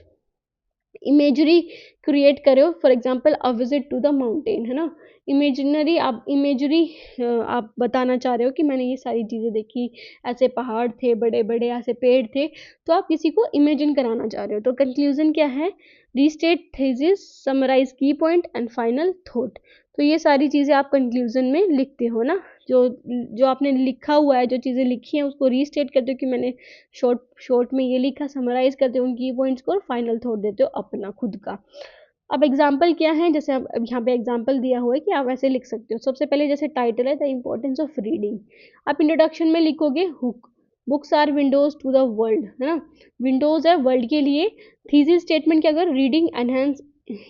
इमेजरी क्रिएट करे हो, for example a visit to the mountain है ना, इमेजिनरी, आप इमेजरी आप बताना चाह रहे हो कि मैंने ये सारी चीज़ें देखी, ऐसे पहाड़ थे बड़े बड़े, ऐसे पेड़ थे, तो आप किसी को इमेजिन कराना चाह रहे हो। तो कंक्लूजन क्या है, रीस्टेट थीसिस, समराइज की पॉइंट एंड फाइनल थॉट। तो ये सारी चीज़ें आप कंक्लूजन में लिखते हो ना, जो जो आपने लिखा हुआ है, जो चीज़ें लिखी हैं उसको रीस्टेट करते हो कि मैंने शॉर्ट शॉर्ट में ये लिखा, समराइज करते हो उन की पॉइंट्स को, और फाइनल थॉट देते हो अपना खुद का। अब एग्जाम्पल क्या है, जैसे अब यहाँ पे एग्जाम्पल दिया हुआ है कि आप ऐसे लिख सकते हो। सबसे पहले जैसे टाइटल है, द इम्पोर्टेंस ऑफ रीडिंग, आप इंट्रोडक्शन में लिखोगे hook, books are windows to the world है ना, विंडोज है वर्ल्ड के लिए। थीसिस स्टेटमेंट क्या, अगर रीडिंग एनहेंस,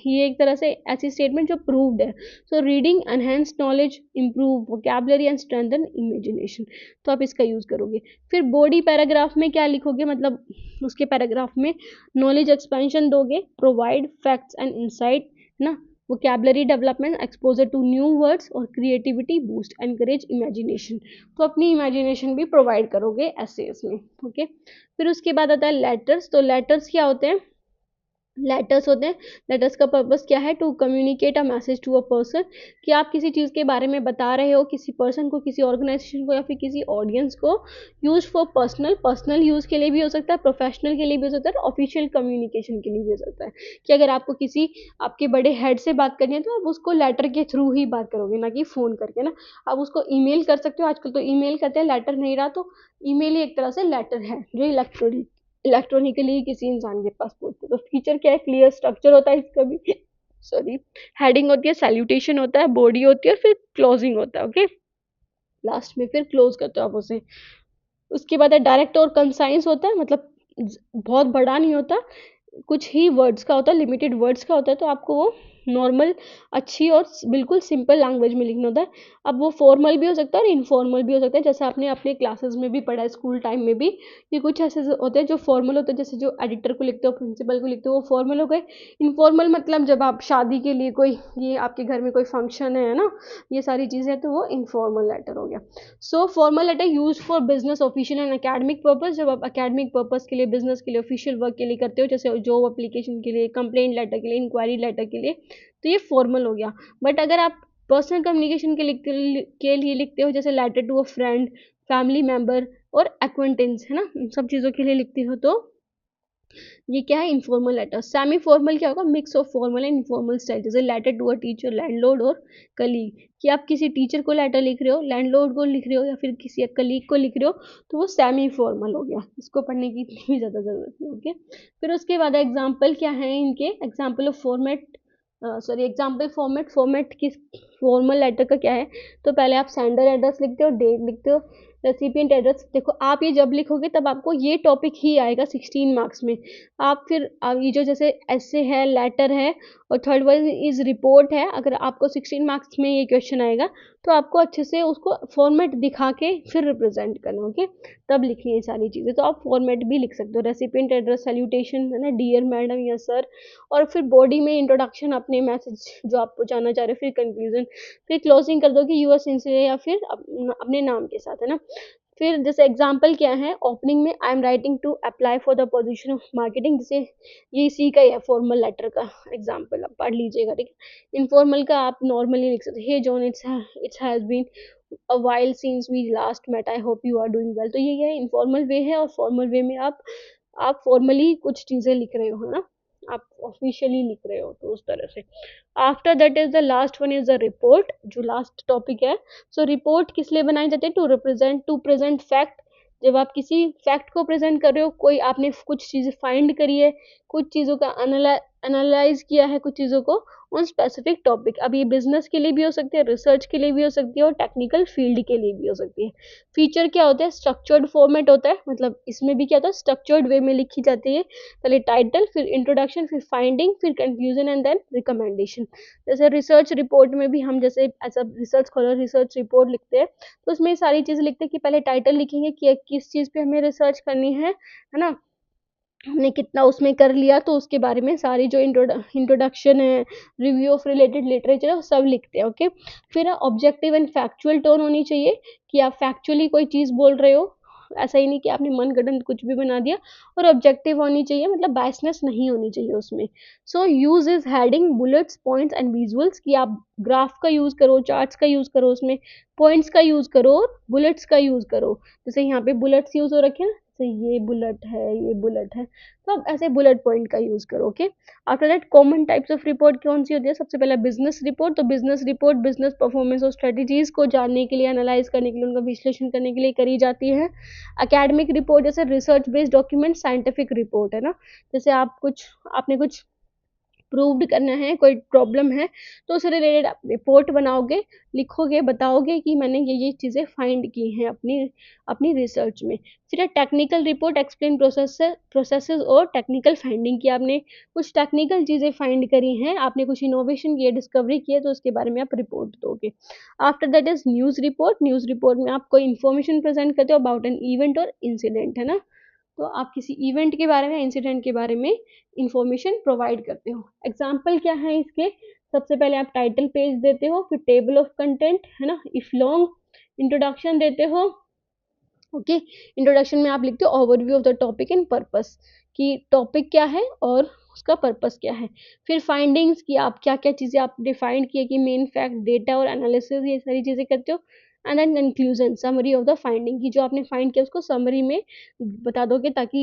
ये एक तरह से ऐसी स्टेटमेंट जो प्रूव्ड है। So reading enhance knowledge, improve vocabulary and strengthen imagination, तो आप इसका यूज़ करोगे। फिर बॉडी पैराग्राफ में क्या लिखोगे, मतलब उसके पैराग्राफ में नॉलेज एक्सपेंशन दोगे, प्रोवाइड फैक्ट्स एंड इंसाइट ना, vocabulary development, exposure to new words, और क्रिएटिविटी बूस्ट, एनकरेज इमेजिनेशन, तो अपनी इमेजिनेशन भी प्रोवाइड करोगे एसेस में। ओके, फिर उसके बाद आता है लेटर्स। तो लेटर्स क्या होते हैं, लेटर्स होते हैं। लेटर्स का पर्पस क्या है? To communicate a message to a person, कि आप किसी चीज़ के बारे में बता रहे हो किसी पर्सन को, किसी ऑर्गेनाइजेशन को या फिर किसी ऑडियंस को। यूज फॉर पर्सनल यूज़ के लिए भी हो सकता है, प्रोफेशनल के लिए भी हो सकता है, और ऑफिशियल कम्युनिकेशन के लिए भी हो सकता है। कि अगर आपको किसी आपके बड़े हेड से बात करनी है तो आप उसको लेटर के थ्रू ही बात करोगे, ना कि फ़ोन करके ना। आप उसको ईमेल कर सकते हो, आजकल तो ईमेल करते हैं, लेटर नहीं रहा तो ईमेल ही एक तरह से लेटर है, जो इलेक्ट्रॉनिकली किसी इंसान के पास पहुंचते। तो फीचर क्या है? क्लियर स्ट्रक्चर होता है इसका भी, सॉरी, हेडिंग होती है, सैल्यूटेशन होता है, बॉडी होती है, और फिर क्लोजिंग होता है। ओके, लास्ट में फिर क्लोज करते हो आप उसे। उसके बाद है डायरेक्ट और कंसाइंस होता है, मतलब बहुत बड़ा नहीं होता, कुछ ही वर्ड्स का होता है, लिमिटेड वर्ड्स का होता है, तो आपको वो नॉर्मल, अच्छी और बिल्कुल सिंपल लैंग्वेज में लिखना होता है। अब वो फॉर्मल भी हो सकता है और इनफॉर्मल भी हो सकता है, जैसे आपने अपने क्लासेस में भी पढ़ा है, स्कूल टाइम में भी, कि कुछ ऐसे होते हैं जो फॉर्मल होते हैं, जैसे जो एडिटर को लिखते हो, प्रिंसिपल को लिखते हो, वो फॉर्मल हो गए। इनफॉर्मल मतलब जब आप शादी के लिए कोई, ये आपके घर में कोई फंक्शन है ना, ये सारी चीज़ें, तो वो इनफॉर्मल लेटर हो गया। So formal letter use for business, official and academic purpose, जब आप अकेडमिक पर्पस के लिए, बिजनेस के लिए, ऑफिशियल वर्क के लिए करते हो, जैसे जॉब एप्लीकेशन के लिए, कंप्लेंट लेटर के लिए, इंक्वायरी लेटर के लिए, तो ये फॉर्मल हो गया। बट अगर आप पर्सनल कम्युनिकेशन के लिए लिखते हो, जैसे letter to a friend, family member और एक्वेंटेंस, है ना, इन सब चीज़ों के लिए लिखते हो, तो ये क्या है? Informal letter. सेमी फॉर्मल क्या होगा? Mix of formal and informal style, जैसे letter to a teacher, landlord और कलीग, कि आप किसी टीचर को लेटर लिख रहे हो, लैंडलॉर्ड को लिख रहे हो, या फिर किसी कलीग को लिख रहे हो, तो वो सेमी फॉर्मल हो गया। इसको पढ़ने की इतनी भी ज़्यादा ज़रूरत नहीं। ओके, फिर उसके बाद एग्जाम्पल क्या है इनके? Example of format, sorry, example format. Format किस फॉर्मल लेटर का क्या है? तो पहले आप सेंडर एड्रेस लिखते हो, डेट लिखते हो, रेसिपिएंट एड्रेस। देखो, आप ये जब लिखोगे तब आपको ये टॉपिक ही आएगा 16 मार्क्स में। आप फिर ये जो जैसे ऐसे है, लेटर है, और थर्ड वन इज रिपोर्ट है, अगर आपको 16 मार्क्स में ये क्वेश्चन आएगा, तो आपको अच्छे से उसको फॉर्मेट दिखा के फिर रिप्रेजेंट करना। ओके, तब लिखनी है सारी चीज़ें, तो आप फॉर्मेट भी लिख सकते हो, रेसिपिएंट एड्रेस, सैल्यूटेशन, है ना, डियर मैडम या सर, और फिर बॉडी में इंट्रोडक्शन, अपने मैसेज जो आप पहुँचाना चाह रहे हो, फिर कंक्लूजन, फिर क्लोजिंग कर दो कि यूर सिंसियर, या फिर अपने नाम के साथ, है ना। फिर जैसे एग्जाम्पल क्या है? ओपनिंग में I am writing to apply for the position of marketing, जैसे ये इसी का ही है, फॉर्मल लेटर का एग्जाम्पल, आप पढ़ लीजिएगा, ठीक है। इनफॉर्मल का आप नॉर्मली लिख सकते, hey John, it's has been a while since we last met, I hope you are doing well. तो ये इनफॉर्मल वे है, और फॉर्मल वे में आप फॉर्मली कुछ चीज़ें लिख रहे हो, है ना, आप ऑफिशियली लिख रहे हो, तो उस तरह से। After that is the last one, is the report, जो लास्ट टॉपिक है। सो रिपोर्ट किस लिए बनाई जाती है? टू प्रेजेंट फैक्ट, जब आप किसी फैक्ट को प्रेजेंट कर रहे हो, कोई आपने कुछ चीज़ें फाइंड करी है, कुछ चीज़ों का एनालाइज किया है, कुछ चीज़ों को ऑन स्पेसिफिक टॉपिक। अब ये बिजनेस के लिए भी हो सकती है, रिसर्च के लिए भी हो सकती है, और टेक्निकल फील्ड के लिए भी हो सकती है। फीचर क्या होता है? स्ट्रक्चर्ड फॉर्मेट होता है, मतलब इसमें भी क्या होता है? स्ट्रक्चर्ड वे में लिखी जाती है, पहले टाइटल, फिर इंट्रोडक्शन, फिर फाइंडिंग, फिर कंक्लूजन एंड देन रिकमेंडेशन। जैसे रिसर्च रिपोर्ट में भी हम जैसे ऐसा रिसर्च स्कॉलर रिसर्च रिपोर्ट लिखते हैं, तो उसमें सारी चीज़ें लिखते हैं कि पहले टाइटल लिखेंगे कि किस चीज़ पे हमें रिसर्च करनी है ना, हमने कितना उसमें कर लिया, तो उसके बारे में सारी जो इंट्रोडक्शन है, रिव्यू ऑफ रिलेटेड लिटरेचर है, वो सब लिखते हैं। ओके, फिर ऑब्जेक्टिव एंड फैक्चुअल टोन होनी चाहिए, कि आप फैक्चुअली कोई चीज़ बोल रहे हो, ऐसा ही नहीं कि आपने मनगढ़ंत कुछ भी बना दिया, और ऑब्जेक्टिव होनी चाहिए, मतलब बायसनेस नहीं होनी चाहिए उसमें। So use is heading, bullets, points and visuals, कि आप ग्राफ का यूज़ करो, चार्ट्स का यूज़ करो, उसमें पॉइंट्स का यूज़ करो, बुलेट्स का यूज़ करो। जैसे यहाँ पे बुलेट्स यूज़ हो रखे हैं, जैसे ये बुलेट है, ये बुलेट है, तो आप ऐसे बुलेट पॉइंट का यूज़ करो। Okay, after that common types of report कौन सी होती है? सबसे पहले बिजनेस रिपोर्ट। तो बिजनेस रिपोर्ट बिजनेस परफॉर्मेंस और स्ट्रेटजीज को जानने के लिए, एनालाइज करने के लिए, उनका विश्लेषण करने के लिए करी जाती है। एकेडमिक रिपोर्ट जैसे research based document, scientific report, है ना, जैसे आपने कुछ प्रूव्ड करना है, कोई प्रॉब्लम है, तो उससे रिलेटेड आप रिपोर्ट बनाओगे, लिखोगे, बताओगे कि मैंने ये चीज़ें फाइंड की हैं अपनी अपनी रिसर्च में। फिर टेक्निकल रिपोर्ट, एक्सप्लेन प्रोसेसेस और टेक्निकल फाइंडिंग, की आपने कुछ टेक्निकल चीज़ें फाइंड करी हैं, आपने कुछ इनोवेशन की है, डिस्कवरी की है, तो उसके बारे में आप रिपोर्ट दोगे। After that is news report. News report में आप कोई इन्फॉर्मेशन प्रेजेंट करते हो अबाउट एन इवेंट और इंसिडेंट, है ना, तो आप किसी इवेंट के बारे में, इंसिडेंट के बारे में इंफॉर्मेशन प्रोवाइड करते हो। एग्जाम्पल क्या है इसके? सबसे पहले आप टाइटल पेज देते हो, फिर टेबल ऑफ कंटेंट, है ना, इफ लॉन्ग, इंट्रोडक्शन देते हो। ओके, इंट्रोडक्शन में आप लिखते हो overview of the topic and purpose, कि टॉपिक क्या है और उसका पर्पस क्या है। फिर फाइंडिंग्स की आप क्या क्या चीज़ें आप डिफाइंड किए कि मेन फैक्ट, डेटा और एनालिसिस, ये सारी चीज़ें करते हो। And then conclusion, summary of the finding की जो आपने फाइंड किया उसको समरी में बता दोगे, ताकि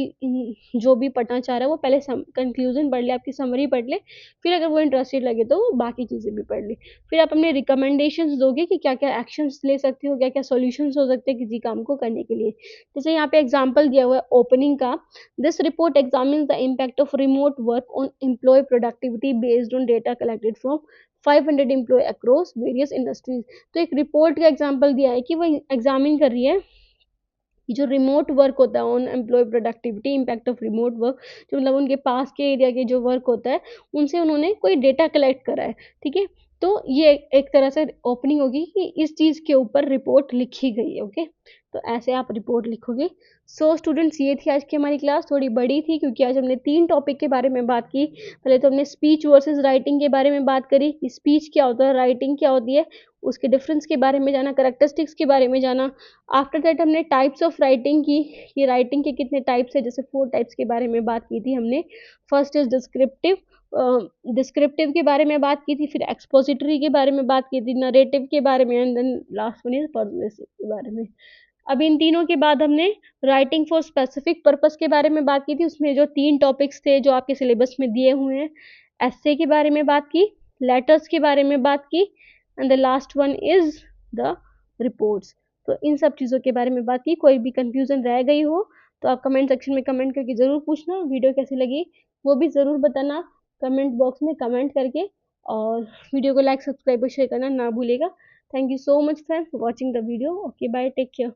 जो भी पढ़ना चाह रहा है वो पहले कंक्लूजन पढ़ ले, आपकी समरी पढ़ ले, फिर अगर वो इंटरेस्टेड लगे तो वो बाकी चीज़ें भी पढ़ ले। फिर आप अपने रिकमेंडेशंस दोगे कि क्या क्या एक्शंस ले सकते हो, क्या क्या सॉल्यूशंस हो सकते हैं किसी काम को करने के लिए। जैसे यहाँ पे एग्जांपल दिया हुआ है ओपनिंग का, this report examines the impact of remote work on employ productivity based on data collected from 500 employ across various industries. तो एक रिपोर्ट का एग्जांपल दिया है कि वो एग्जामिन कर रही है कि जो रिमोट वर्क होता है on employ productivity, impact of remote work, जो मतलब उनके पास के एरिया के जो वर्क होता है उनसे उन्होंने कोई डेटा कलेक्ट करा है, ठीक है। तो ये एक तरह से ओपनिंग होगी कि इस चीज़ के ऊपर रिपोर्ट लिखी गई है, ओके। तो ऐसे आप रिपोर्ट लिखोगे। सो स्टूडेंट्स, ये थी आज की हमारी क्लास, थोड़ी बड़ी थी क्योंकि आज हमने 3 टॉपिक के बारे में बात की। पहले तो हमने स्पीच वर्सेस राइटिंग के बारे में बात करी कि स्पीच क्या होता है, राइटिंग क्या होती है, उसके डिफरेंस के बारे में जाना, करैक्टरिस्टिक्स के बारे में जाना। आफ्टर दैट हमने टाइप्स ऑफ राइटिंग की, कि राइटिंग के कितने टाइप्स है, जैसे 4 टाइप्स के बारे में बात की थी हमने। फर्स्ट इज डिस्क्रिप्टिव, डिस्क्रिप्टिव के बारे में बात की थी, फिर एक्सपोजिटरी के बारे में बात की थी, नरेटिव के बारे में, and then last one is persuasive के बारे में। अब इन तीनों के बाद हमने राइटिंग फॉर स्पेसिफिक पर्पस के बारे में बात की थी। उसमें जो 3 टॉपिक्स थे जो आपके सिलेबस में दिए हुए हैं, एस्से के बारे में बात की, लेटर्स के बारे में बात की, and the last one is the reports. तो इन सब चीज़ों के बारे में बात की। कोई भी कंफ्यूजन रह गई हो तो आप कमेंट सेक्शन में कमेंट करके ज़रूर पूछना। वीडियो कैसी लगी वो भी ज़रूर बताना कमेंट बॉक्स में कमेंट करके, और वीडियो को लाइक, सब्सक्राइब और शेयर करना ना भूलेगा। Thank you so much friends for watching the video. Okay, bye, take care.